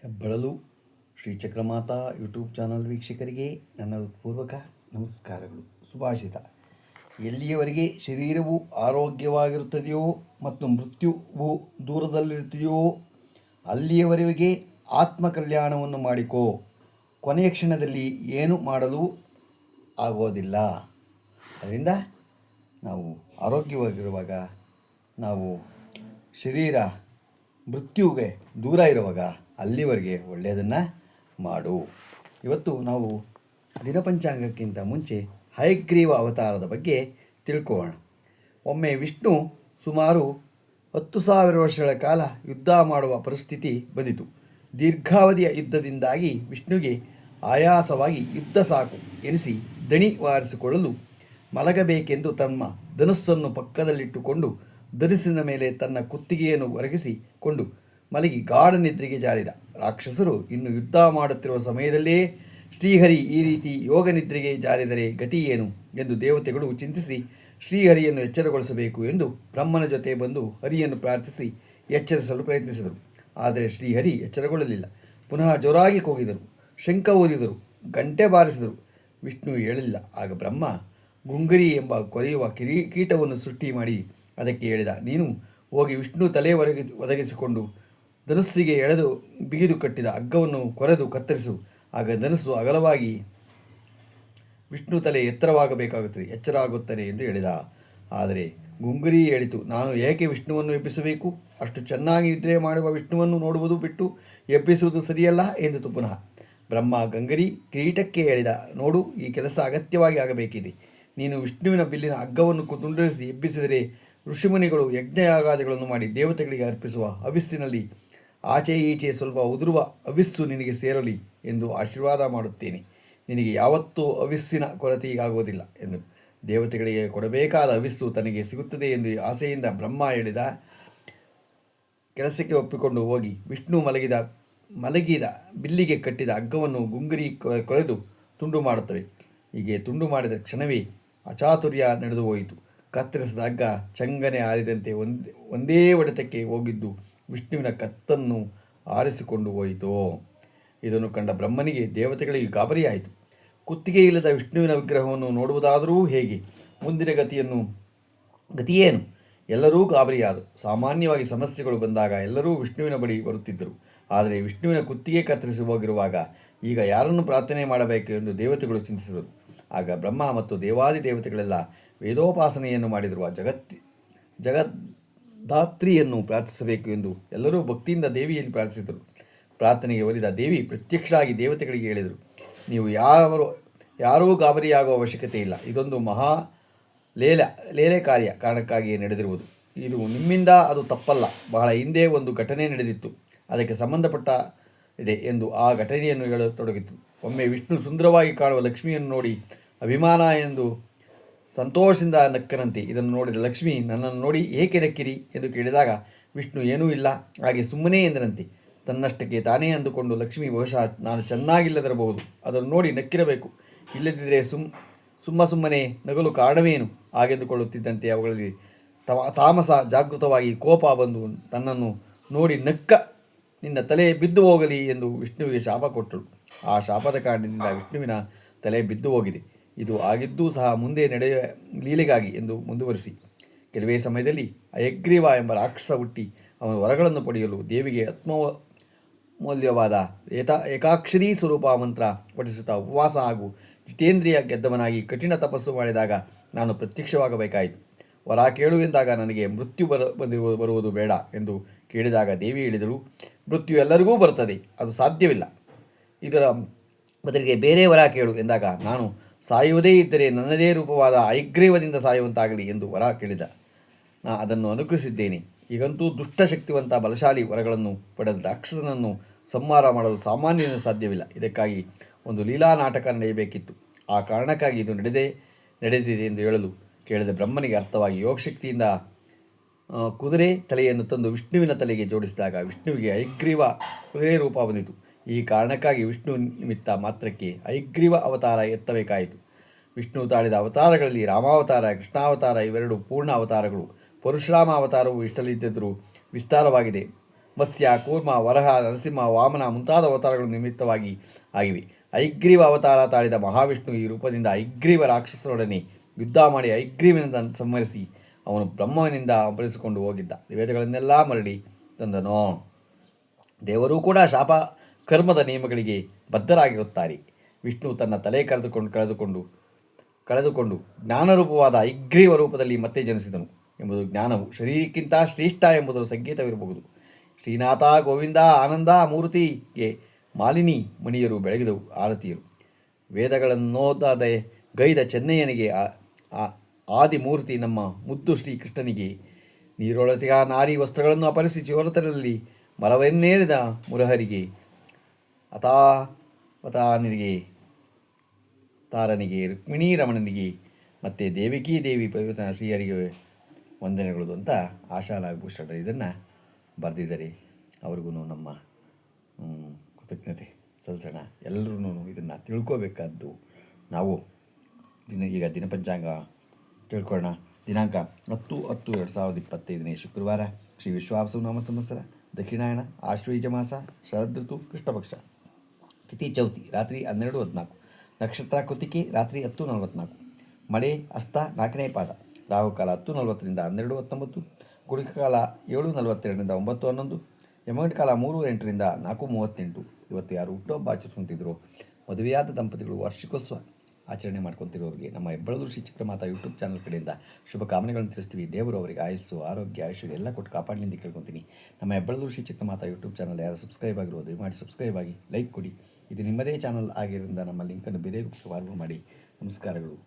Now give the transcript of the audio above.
ಹೆಬ್ಬಳಲು ಶ್ರೀಚಕ್ರಮಾತಾ YouTube channel ವೀಕ್ಷಕರಿಗೆ ನನ್ನ ಪೂರ್ವಕ ನಮಸ್ಕಾರಗಳು. ಸುಭಾಷಿತ: ಎಲ್ಲಿಯವರೆಗೆ ಶರೀರವು ಆರೋಗ್ಯವಾಗಿರುತ್ತದೆಯೋ ಮತ್ತು ಮೃತ್ಯುವು ದೂರದಲ್ಲಿರುತ್ತದೆಯೋ ಅಲ್ಲಿಯವರೆಗೆ ಆತ್ಮಕಲ್ಯಾಣವನ್ನು ಮಾಡಿಕೋ. ಕೊನೆಯ ಕ್ಷಣದಲ್ಲಿ ಏನು ಮಾಡಲು ಆಗೋದಿಲ್ಲ. ಅದರಿಂದ ನಾವು ಆರೋಗ್ಯವಾಗಿರುವಾಗ, ನಾವು ಶರೀರ ಮೃತ್ಯುವಿಗೆ ದೂರ ಇರುವಾಗ ಅಲ್ಲಿವರೆಗೆ ಒಳ್ಳೆಯದನ್ನು ಮಾಡು. ಇವತ್ತು ನಾವು ದಿನಪಂಚಾಂಗಕ್ಕಿಂತ ಮುಂಚೆ ಹಯಗ್ರೀವ ಅವತಾರದ ಬಗ್ಗೆ ತಿಳ್ಕೊಳ್ಳೋಣ. ಒಮ್ಮೆ ವಿಷ್ಣು ಸುಮಾರು 10,000 ವರ್ಷಗಳ ಕಾಲ ಯುದ್ಧ ಮಾಡುವ ಪರಿಸ್ಥಿತಿ ಬಂದಿತು. ದೀರ್ಘಾವಧಿಯ ಯುದ್ಧದಿಂದಾಗಿ ವಿಷ್ಣುವಿಗೆ ಆಯಾಸವಾಗಿ ಯುದ್ಧ ಸಾಕು ಎನಿಸಿ ದಣಿ ವಾರಿಸಿಕೊಳ್ಳಲು ಮಲಗಬೇಕೆಂದು ತಮ್ಮ ಧನುಸ್ಸನ್ನು ಪಕ್ಕದಲ್ಲಿಟ್ಟುಕೊಂಡು ಧನುಸ್ಸಿನ ಮೇಲೆ ತನ್ನ ಕುತ್ತಿಗೆಯನ್ನು ಒರಗಿಸಿಕೊಂಡು ಮಲಗಿ ಗಾಢ ನಿದ್ರೆಗೆ ಜಾರಿದ. ರಾಕ್ಷಸರು ಇನ್ನು ಯುದ್ಧ ಮಾಡುತ್ತಿರುವ ಸಮಯದಲ್ಲೇ ಶ್ರೀಹರಿ ಈ ರೀತಿ ಯೋಗ ನಿದ್ರೆಗೆ ಜಾರಿದರೆ ಗತಿ ಏನು ಎಂದು ದೇವತೆಗಳು ಚಿಂತಿಸಿ ಶ್ರೀಹರಿಯನ್ನು ಎಚ್ಚರಗೊಳಿಸಬೇಕು ಎಂದು ಬ್ರಹ್ಮನ ಜೊತೆ ಬಂದು ಹರಿಯನ್ನು ಪ್ರಾರ್ಥಿಸಿ ಎಚ್ಚರಿಸಲು ಪ್ರಯತ್ನಿಸಿದರು. ಆದರೆ ಶ್ರೀಹರಿ ಎಚ್ಚರಗೊಳ್ಳಲಿಲ್ಲ. ಪುನಃ ಜೋರಾಗಿ ಕೂಗಿದರು, ಶಂಖ ಊದಿದರು, ಗಂಟೆ ಬಾರಿಸಿದರು. ವಿಷ್ಣು ಹೇಳಲಿಲ್ಲ. ಆಗ ಬ್ರಹ್ಮ ಗುಂಗರಿ ಎಂಬ ಕೊರೆಯುವ ಕೀಟವನ್ನು ಸೃಷ್ಟಿ ಮಾಡಿ ಅದಕ್ಕೆ ಹೇಳಿದ. ನೀನು ಹೋಗಿ ವಿಷ್ಣು ತಲೆ ಒದಗಿಸಿಕೊಂಡು ಧನುಸ್ಸಿಗೆ ಎಳೆದು ಬಿಗಿದು ಕಟ್ಟಿದ ಹಗ್ಗವನ್ನು ಕೊರೆದು ಕತ್ತರಿಸು. ಆಗ ಧನುಸ್ಸು ಅಗಲವಾಗಿ ವಿಷ್ಣು ತಲೆ ಎತ್ತರವಾಗಬೇಕಾಗುತ್ತದೆ, ಎಚ್ಚರ ಆಗುತ್ತದೆ ಎಂದು ಹೇಳಿದ. ಆದರೆ ಗುಂಗುರಿ ಹೇಳಿತು, ನಾನು ಏಕೆ ವಿಷ್ಣುವನ್ನು ಎಬ್ಬಿಸಬೇಕು? ಅಷ್ಟು ಚೆನ್ನಾಗಿ ನಿದ್ರೆ ಮಾಡುವ ವಿಷ್ಣುವನ್ನು ನೋಡುವುದು ಬಿಟ್ಟು ಎಬ್ಬಿಸುವುದು ಸರಿಯಲ್ಲ ಎಂದಿತು ಪುನಃ. ಬ್ರಹ್ಮ ಗಂಗರಿ ಕಿರೀಟಕ್ಕೆ ಹೇಳಿದ, ನೋಡು, ಈ ಕೆಲಸ ಅಗತ್ಯವಾಗಿ ಆಗಬೇಕಿದೆ. ನೀನು ವಿಷ್ಣುವಿನ ಬಿಲ್ಲಿನ ಹಗ್ಗವನ್ನು ತುಂಡರಿಸಿ ಎಬ್ಬಿಸಿದರೆ ಋಷಿಮುನಿಗಳು ಯಜ್ಞಯಾಗಾದಿಗಳನ್ನು ಮಾಡಿ ದೇವತೆಗಳಿಗೆ ಅರ್ಪಿಸುವ ಹವಿಸ್ಸಿನಲ್ಲಿ ಆಚೆ ಈಚೆ ಸ್ವಲ್ಪ ಉದುರುವ ಹವಿಸ್ಸು ನಿನಗೆ ಸೇರಲಿ ಎಂದು ಆಶೀರ್ವಾದ ಮಾಡುತ್ತೇನೆ. ನಿನಗೆ ಯಾವತ್ತೂ ಹವಿಸ್ಸಿನ ಕೊರತೆಯಾಗುವುದಿಲ್ಲ ಎಂದು. ದೇವತೆಗಳಿಗೆ ಕೊಡಬೇಕಾದ ಹವಿಸ್ಸು ತನಗೆ ಸಿಗುತ್ತದೆ ಎಂದು ಆಸೆಯಿಂದ ಬ್ರಹ್ಮ ಹೇಳಿದ. ಕೆಲಸಕ್ಕೆ ಒಪ್ಪಿಕೊಂಡು ಹೋಗಿ ವಿಷ್ಣು ಮಲಗಿದ ಬಿಲ್ಲಿಗೆ ಕಟ್ಟಿದ ಹಗ್ಗವನ್ನು ಗುಂಗುರಿ ಕೊರೆದು ತುಂಡು ಮಾಡುತ್ತವೆ. ಹೀಗೆ ತುಂಡು ಮಾಡಿದ ಕ್ಷಣವೇ ಅಚಾತುರ್ಯ ನಡೆದು ಹೋಯಿತು. ಕತ್ತರಿಸಿದ ಹಗ್ಗ ಚಂಗನೆ ಆರಿದಂತೆ ಒಂದೇ ಹೊಡೆತಕ್ಕೆ ಹೋಗಿದ್ದು ವಿಷ್ಣುವಿನ ಕತ್ತನ್ನು ಆರಿಸಿಕೊಂಡು ಹೋಯಿತು. ಇದನ್ನು ಕಂಡ ಬ್ರಹ್ಮನಿಗೆ ದೇವತೆಗಳಿಗೆ ಗಾಬರಿಯಾಯಿತು. ಕುತ್ತಿಗೆ ಇಲ್ಲದ ವಿಷ್ಣುವಿನ ವಿಗ್ರಹವನ್ನು ನೋಡುವುದಾದರೂ ಹೇಗೆ? ಮುಂದಿನ ಗತಿಯೇನು? ಎಲ್ಲರೂ ಗಾಬರಿಯಾದರು. ಸಾಮಾನ್ಯವಾಗಿ ಸಮಸ್ಯೆಗಳು ಬಂದಾಗ ಎಲ್ಲರೂ ವಿಷ್ಣುವಿನ ಬಳಿ ಬರುತ್ತಿದ್ದರು. ಆದರೆ ವಿಷ್ಣುವಿನ ಕುತ್ತಿಗೆ ಕತ್ತರಿಸಿ ಹೋಗಿರುವಾಗ ಈಗ ಯಾರನ್ನು ಪ್ರಾರ್ಥನೆ ಮಾಡಬೇಕು ಎಂದು ದೇವತೆಗಳು ಚಿಂತಿಸಿದರು. ಆಗ ಬ್ರಹ್ಮ ಮತ್ತು ದೇವಾದಿ ದೇವತೆಗಳೆಲ್ಲ ವೇದೋಪಾಸನೆಯನ್ನು ಮಾಡಿರುವ ಜಗದ್ಧಾತ್ರಿಯನ್ನು ಪ್ರಾರ್ಥಿಸಬೇಕು ಎಂದು ಎಲ್ಲರೂ ಭಕ್ತಿಯಿಂದ ದೇವಿಯಲ್ಲಿ ಪ್ರಾರ್ಥಿಸಿದರು. ಪ್ರಾರ್ಥನೆಗೆ ಒಲಿದ ದೇವಿ ಪ್ರತ್ಯಕ್ಷರಾಗಿ ದೇವತೆಗಳಿಗೆ ಹೇಳಿದರು, ನೀವು ಯಾರೂ ಗಾಬರಿಯಾಗುವ ಅವಶ್ಯಕತೆ ಇಲ್ಲ. ಇದೊಂದು ಮಹಾ ಲೇಲೆ ಕಾರಣಕ್ಕಾಗಿಯೇ ನಡೆದಿರುವುದು. ಇದು ನಿಮ್ಮಿಂದ ಅದು ತಪ್ಪಲ್ಲ. ಬಹಳ ಹಿಂದೆ ಒಂದು ಘಟನೆ ನಡೆದಿತ್ತು, ಅದಕ್ಕೆ ಸಂಬಂಧಪಟ್ಟ ಇದೆ ಎಂದು ಆ ಘಟನೆಯನ್ನು ಹೇಳತೊಡಗಿತು. ಒಮ್ಮೆ ವಿಷ್ಣು ಸುಂದರವಾಗಿ ಕಾಣುವ ಲಕ್ಷ್ಮಿಯನ್ನು ನೋಡಿ ಅಭಿಮಾನ ಎಂದು ಸಂತೋಷದಿಂದ ನಕ್ಕನಂತೆ. ಇದನ್ನು ನೋಡಿದ ಲಕ್ಷ್ಮಿ, ನನ್ನನ್ನು ನೋಡಿ ಏಕೆ ನಕ್ಕಿರಿ ಎಂದು ಕೇಳಿದಾಗ ವಿಷ್ಣು ಏನೂ ಇಲ್ಲ, ಹಾಗೆ ಸುಮ್ಮನೆ ಎಂದನಂತೆ. ತನ್ನಷ್ಟಕ್ಕೆ ತಾನೇ ಅಂದುಕೊಂಡು ಲಕ್ಷ್ಮಿ, ಬಹುಶಃ ನಾನು ಚೆನ್ನಾಗಿಲ್ಲದಿರಬಹುದು, ಅದನ್ನು ನೋಡಿ ನಕ್ಕಿರಬೇಕು, ಇಲ್ಲದಿದ್ದರೆ ಸುಮ್ಮನೆ ನಗಲು ಕಾರಣವೇನು ಹಾಗೆಂದುಕೊಳ್ಳುತ್ತಿದ್ದಂತೆ ಅವುಗಳಲ್ಲಿ ತಾಮಸ ಜಾಗೃತವಾಗಿ ಕೋಪ ಬಂದು ತನ್ನನ್ನು ನೋಡಿ ನಕ್ಕ. ನಿನ್ನ ತಲೆ ಬಿದ್ದು ಹೋಗಲಿ ಎಂದು ವಿಷ್ಣುವಿಗೆ ಶಾಪ ಕೊಟ್ಟಳು. ಆ ಶಾಪದ ಕಾರಣದಿಂದ ವಿಷ್ಣುವಿನ ತಲೆ ಬಿದ್ದು ಹೋಗಿದೆ. ಇದು ಆಗಿದ್ದೂ ಸಹ ಮುಂದೆ ನಡೆಯುವ ಲೀಲೆಗಾಗಿ ಎಂದು ಮುಂದುವರಿಸಿ. ಕೆಲವೇ ಸಮಯದಲ್ಲಿ ಹಯಗ್ರೀವ ಎಂಬ ರಾಕ್ಷಸ ಹುಟ್ಟಿ ಅವನ ವರಗಳನ್ನು ಪಡೆಯಲು ದೇವಿಗೆ ಆತ್ಮಮೂಲ್ಯವಾದ ಏಕಾಕ್ಷರೀ ಸ್ವರೂಪ ಮಂತ್ರ ಪಠಿಸುತ್ತಾ ಉಪವಾಸ ಹಾಗೂ ಜಿತೇಂದ್ರಿಯ ಗೆದ್ದವನಾಗಿ ಕಠಿಣ ತಪಸ್ಸು ಮಾಡಿದಾಗ ನಾನು ಪ್ರತ್ಯಕ್ಷವಾಗಬೇಕಾಯಿತು. ವರ ಕೇಳು ಎಂದಾಗ ನನಗೆ ಮೃತ್ಯು ಬರುವುದು ಬೇಡ ಎಂದು ಕೇಳಿದಾಗ ದೇವಿ ಹೇಳಿದಳು, ಮೃತ್ಯು ಎಲ್ಲರಿಗೂ ಬರುತ್ತದೆ, ಅದು ಸಾಧ್ಯವಿಲ್ಲ. ಇದರ ಬದಲಿಗೆ ಬೇರೆ ವರ ಕೇಳು ಎಂದಾಗ ನಾನು ಸಾಯುವುದೇ ಇದ್ದರೆ ನನ್ನದೇ ರೂಪವಾದ ಹಯಗ್ರೀವದಿಂದ ಸಾಯುವಂತಾಗಲಿ ಎಂದು ವರ ಕೇಳಿದ. ನಾ ಅದನ್ನು ಅನುಕರಿಸಿದ್ದೇನೆ. ಈಗಂತೂ ದುಷ್ಟ ಶಕ್ತಿವಂತ ಬಲಶಾಲಿ ವರಗಳನ್ನು ಪಡೆದ ರಾಕ್ಷಸನನ್ನು ಸಂಹಾರ ಮಾಡಲು ಸಾಮಾನ್ಯನ ಸಾಧ್ಯವಿಲ್ಲ. ಇದಕ್ಕಾಗಿ ಒಂದು ಲೀಲಾ ನಾಟಕ ನಡೆಯಬೇಕಿತ್ತು. ಆ ಕಾರಣಕ್ಕಾಗಿ ಇದು ನಡೆದಿದೆ ಎಂದು ಹೇಳಲು ಕೇಳಿದ ಬ್ರಹ್ಮನಿಗೆ ಅರ್ಥವಾಗಿ ಯೋಗಶಕ್ತಿಯಿಂದ ಕುದುರೆ ತಲೆಯನ್ನು ತಂದು ವಿಷ್ಣುವಿನ ತಲೆಗೆ ಜೋಡಿಸಿದಾಗ ವಿಷ್ಣುವಿಗೆ ಹಯಗ್ರೀವ ಕುದುರೆ ರೂಪ ಬಂದಿತು. ಈ ಕಾರಣಕ್ಕಾಗಿ ವಿಷ್ಣು ನಿಮಿತ್ತ ಮಾತ್ರಕ್ಕೆ ಹಯಗ್ರೀವ ಅವತಾರ ಎತ್ತಬೇಕಾಯಿತು. ವಿಷ್ಣು ತಾಳಿದ ಅವತಾರಗಳಲ್ಲಿ ರಾಮಾವತಾರ, ಕೃಷ್ಣಾವತಾರ ಇವೆರಡು ಪೂರ್ಣ ಅವತಾರಗಳು. ಪರಶುರಾಮ ಅವತಾರವು ಇಷ್ಟಲಿದ್ದರೂ ವಿಸ್ತಾರವಾಗಿದೆ. ಮತ್ಸ್ಯ, ಕೂರ್ಮ, ವರಹ, ನರಸಿಂಹ, ವಾಮನ ಮುಂತಾದ ಅವತಾರಗಳು ನಿಮಿತ್ತವಾಗಿ ಆಗಿವೆ. ಐಗ್ರೀವ ಅವತಾರ ತಾಳಿದ ಮಹಾವಿಷ್ಣು ಈ ರೂಪದಿಂದ ಐಗ್ರೀವ ರಾಕ್ಷಸರೊಡನೆ ಯುದ್ಧ ಮಾಡಿ ಐಗ್ರೀವನಿಂದ ಸಂಹರಿಸಿ ಅವನು ಬ್ರಹ್ಮನಿಂದ ಅಪಹರಿಸಿಕೊಂಡು ಹೋಗಿದ್ದ. ವೇದಗಳನ್ನೆಲ್ಲ ಮರಳಿ ತಂದನು. ದೇವರೂ ಕೂಡ ಶಾಪ ಕರ್ಮದ ನಿಯಮಗಳಿಗೆ ಬದ್ಧರಾಗಿರುತ್ತಾರೆ. ವಿಷ್ಣು ತನ್ನ ತಲೆ ಕಳೆದುಕೊಂಡು ಜ್ಞಾನರೂಪವಾದ ಐಗ್ರೀವ ರೂಪದಲ್ಲಿ ಮತ್ತೆ ಜನಿಸಿದನು ಎಂಬುದು ಜ್ಞಾನವು ಶರೀರಕ್ಕಿಂತ ಶ್ರೇಷ್ಠ ಎಂಬುದರ ಸಂಕೇತವಿರಬಹುದು. ಶ್ರೀನಾಥ, ಗೋವಿಂದ, ಆನಂದ ಮೂರ್ತಿಗೆ ಮಾಲಿನಿ ಮಣಿಯರು ಬೆಳಗಿದವು ಆರತಿಯರು. ವೇದಗಳನ್ನೋದದೆ ಗೈದ ಚೆನ್ನಯ್ಯನಿಗೆ ಆದಿಮೂರ್ತಿ ನಮ್ಮ ಮುದ್ದು ಶ್ರೀಕೃಷ್ಣನಿಗೆ ನೀರೊಳತಿಗ ನಾರಿ ವಸ್ತ್ರಗಳನ್ನು ಅಪಹರಿಸಿ ಚಿವರತರಲ್ಲಿ ಮರವನ್ನೇರಿದ ಮುರಹರಿಗೆ ಅತಾವತಾನಿಗೆ ತಾರನಿಗೆ ರುಕ್ಮಿಣೀ ರಮಣನಿಗೆ ಮತ್ತು ದೇವಿಕೀ ದೇವಿ ಪವಿತ್ರ ಶ್ರೀಹರಿಗೆ ವಂದನೆಗಳು ಅಂತ ಆಶಾ ನಾಗಭೂಷಣರು ಇದನ್ನು ಬರೆದಿದ್ದಾರೆ. ಅವ್ರಿಗೂ ನಮ್ಮ ಕೃತಜ್ಞತೆ ಸಲ್ಲಿಸೋಣ. ಎಲ್ಲರೂ ಇದನ್ನು ತಿಳ್ಕೋಬೇಕಾದ್ದು ನಾವು ಈಗ ದಿನಪಂಚಾಂಗ ತಿಳ್ಕೊಳ್ಳೋಣ. ದಿನಾಂಕ 10/10/2025 ಶುಕ್ರವಾರ, ಶ್ರೀ ವಿಶ್ವಾವಸು ನಾಮ ಸಂವತ್ಸರ, ದಕ್ಷಿಣಾಯನ, ಆಶ್ವಯುಜ ಮಾಸ, ಶರದೃತು, ಕೃಷ್ಣಪಕ್ಷ, ತಿಥಿ ಚೌತಿ, ರಾತ್ರಿ 12:14, ನಕ್ಷತ್ರ ಕೃತಿಕೆ, ರಾತ್ರಿ 10:44, ಮಳೆ ಹಸ್ತ 4ನೇ ಪಾದ, ರಾಹುಕಾಲ 10:40ರಿಂದ 12:19, ಗುಳಿಕಕಾಲ 7:42ರಿಂದ 9:11, ಯಮಗಂಟ ಕಾಲ 3:08ರಿಂದ 4:38. ಇವತ್ತು ಯಾರು ಹುಟ್ಟುಹಬ್ಬ ಆಚರಿಸ್ಕೊತಿದ್ರು, ಮದುವೆಯಾದ ದಂಪತಿಗಳು ವಾರ್ಷಿಕೋತ್ಸವ ಆಚರಣೆ ಮಾಡ್ಕೊತಿರೋರಿಗೆ ನಮ್ಮ ಹೆಬ್ಬಳದೂರು ಶ್ರೀ ಚಕ್ರಮಾತಾ ಯೂಟ್ಯೂಬ್ ಚಾನಲ್ ಕಡೆಯಿಂದ ಶುಭ ಕಾಮನೆಗಳನ್ನು ತಿಳಿಸ್ತೀವಿ. ದೇವರು ಅವರಿಗೆ ಆಯಸ್ಸು, ಆರೋಗ್ಯ, ಐಶ್ವರ್ಯ ಎಲ್ಲ ಕೊಟ್ಟು ಕಾಪಾಡಲಿಂದ ಕೇಳ್ಕೊತೀನಿ. ನಮ್ಮ ಹೆಬ್ಬಳದೂರು ಶ್ರೀ ಚಕ್ರಮಾತಾ ಯೂಟ್ಯೂಬ್ ಚಾನಲ್ ಯಾರು ಸಬ್ಸ್ಕ್ರೈಬ್ ಆಗಿರೋದು ದಯಮಾಡಿ ಸಬ್ಸ್ಕ್ರೈಬ್ ಆಗಿ, ಲೈಕ್ ಕೊಡಿ. ಇದು ನಿಮ್ಮದೇ ಚಾನಲ್ ಆಗಿರೋದ್ರಿಂದ ನಮ್ಮ ಲಿಂಕನ್ನು ಬೇರೆ ಫಾರ್ವರ್ಡ್ ಮಾಡಿ. ನಮಸ್ಕಾರಗಳು.